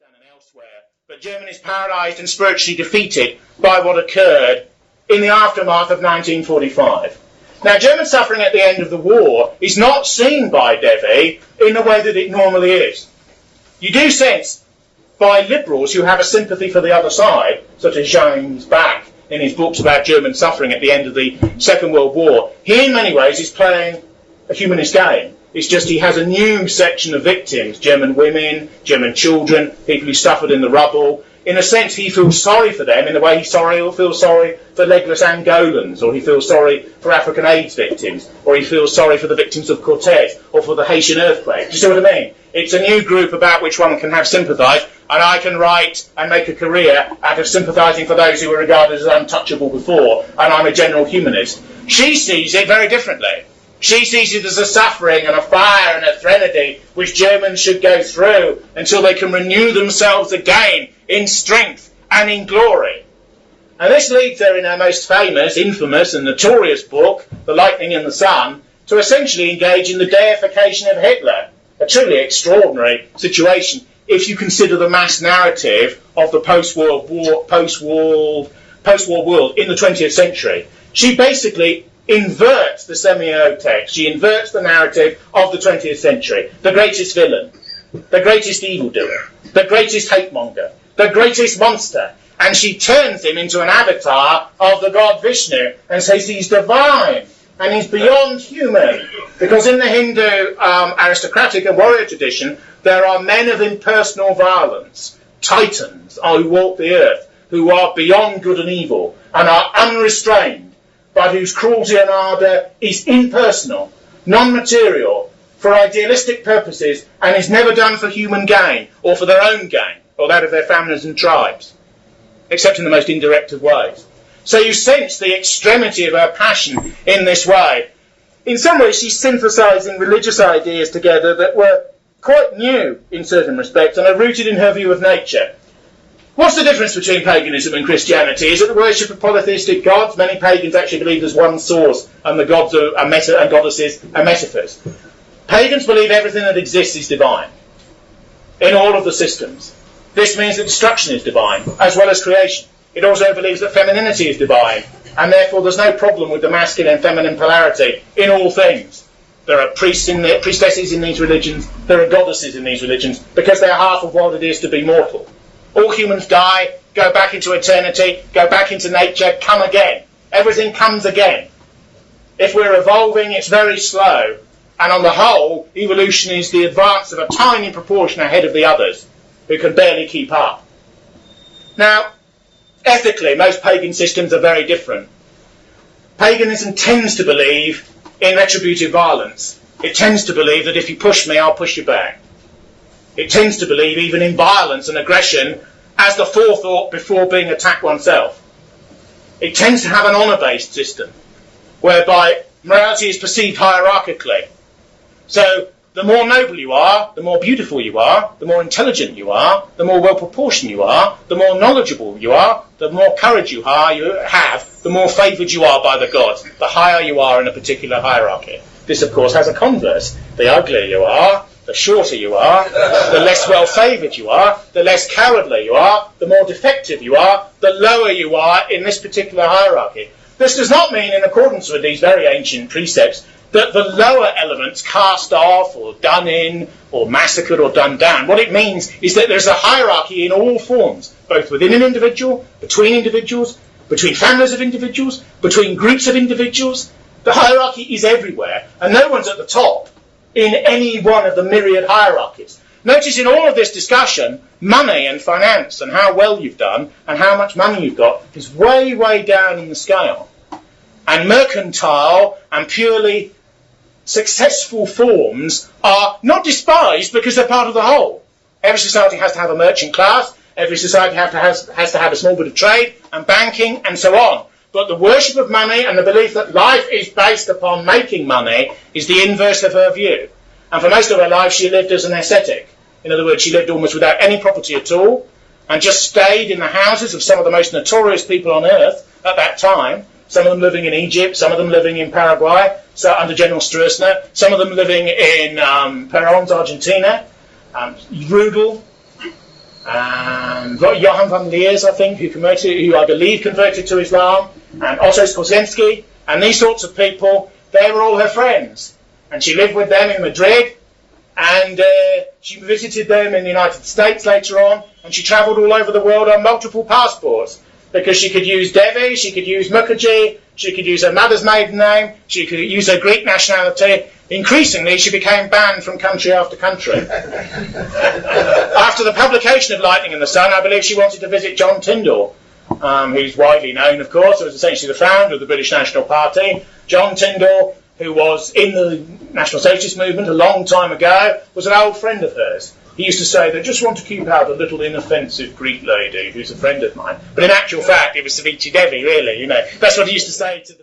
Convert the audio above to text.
Afghanistan and elsewhere, but Germany is paralysed and spiritually defeated by what occurred in the aftermath of 1945. Now, German suffering at the end of the war is not seen by Devi in the way that it normally is. You do sense by liberals who have a sympathy for the other side, such as James Bach in his books about German suffering at the end of the Second World War, he in many ways is playing a humanist game. It's just he has a new section of victims, German women, German children, people who suffered in the rubble. In a sense, he feels sorry for them in the way he feels sorry for legless Angolans, or he feels sorry for African AIDS victims, or he feels sorry for the victims of Cortez, or for the Haitian earthquake. Do you see what I mean? It's a new group about which one can have sympathise, and I can write and make a career out of sympathising for those who were regarded as untouchable before, and I'm a general humanist. She sees it very differently. She sees it as a suffering and a fire and a threnody which Germans should go through until they can renew themselves again in strength and in glory. And this leads her in her most famous, infamous and notorious book, The Lightening and The Sun, to essentially engage in the deification of Hitler. A truly extraordinary situation if you consider the mass narrative of the post-war world in the 20th century. She basically inverts the semiotext. She inverts the narrative of the 20th century. The greatest villain, the greatest evildoer, the greatest hate-monger, the greatest monster. And she turns him into an avatar of the god Vishnu and says he's divine and he's beyond human. Because in the Hindu aristocratic and warrior tradition, there are men of impersonal violence, titans who walk the earth, who are beyond good and evil and are unrestrained, but whose cruelty and ardour is impersonal, non-material, for idealistic purposes, and is never done for human gain, or for their own gain, or that of their families and tribes, except in the most indirect of ways. So you sense the extremity of her passion in this way. In some ways, she's synthesising religious ideas together that were quite new in certain respects, and are rooted in her view of nature. What's the difference between paganism and Christianity? Is it the worship of polytheistic gods? Many pagans actually believe there's one source, and the gods and goddesses are metaphors. Pagans believe everything that exists is divine, in all of the systems. This means that destruction is divine, as well as creation. It also believes that femininity is divine, and therefore there's no problem with the masculine and feminine polarity in all things. There are priestesses in these religions, there are goddesses in these religions, because they're half of what it is to be mortal. All humans die, go back into eternity, go back into nature, come again. Everything comes again. If we're evolving, it's very slow. And on the whole, evolution is the advance of a tiny proportion ahead of the others, who can barely keep up. Now, ethically, most pagan systems are very different. Paganism tends to believe in retributive violence. It tends to believe that if you push me, I'll push you back. It tends to believe even in violence and aggression as the forethought before being attacked oneself. It tends to have an honour-based system, whereby morality is perceived hierarchically. So the more noble you are, the more beautiful you are, the more intelligent you are, the more well-proportioned you are, the more knowledgeable you are, the more courage you have, the more favoured you are by the gods, the higher you are in a particular hierarchy. This, of course, has a converse. The uglier you are, the shorter you are, the less well-favoured you are, the less cowardly you are, the more defective you are, the lower you are in this particular hierarchy. This does not mean, in accordance with these very ancient precepts, that the lower elements cast off or done in or massacred or done down. What it means is that there's a hierarchy in all forms, both within an individual, between families of individuals, between groups of individuals. The hierarchy is everywhere, and no one's at the top in any one of the myriad hierarchies. Notice in all of this discussion, money and finance and how well you've done and how much money you've got is way, way down in the scale. And mercantile and purely successful forms are not despised because they're part of the whole. Every society has to have a merchant class, every society has to have a small bit of trade and banking and so on. But the worship of money and the belief that life is based upon making money is the inverse of her view. And for most of her life she lived as an ascetic. In other words, she lived almost without any property at all and just stayed in the houses of some of the most notorious people on earth at that time. Some of them living in Egypt, some of them living in Paraguay, so under General Stroessner, some of them living in Perón's Argentina, Rudel, and Johann van Leers, I think, who I believe converted to Islam, and Otto Skorzeny, and these sorts of people, they were all her friends. And she lived with them in Madrid, and she visited them in the United States later on, and she travelled all over the world on multiple passports, because she could use Devi, she could use Mukherjee, she could use her mother's maiden name, she could use her Greek nationality. Increasingly, she became banned from country after country. After the publication of Lightning and the Sun, I believe she wanted to visit John Tyndall, who's widely known, of course, who was essentially the founder of the British National Party. John Tyndall, who was in the National Socialist movement a long time ago, was an old friend of hers. He used to say, they just want to keep out a little inoffensive Greek lady who's a friend of mine. But in actual fact, it was Savitri Devi, really, you know. That's what he used to say to the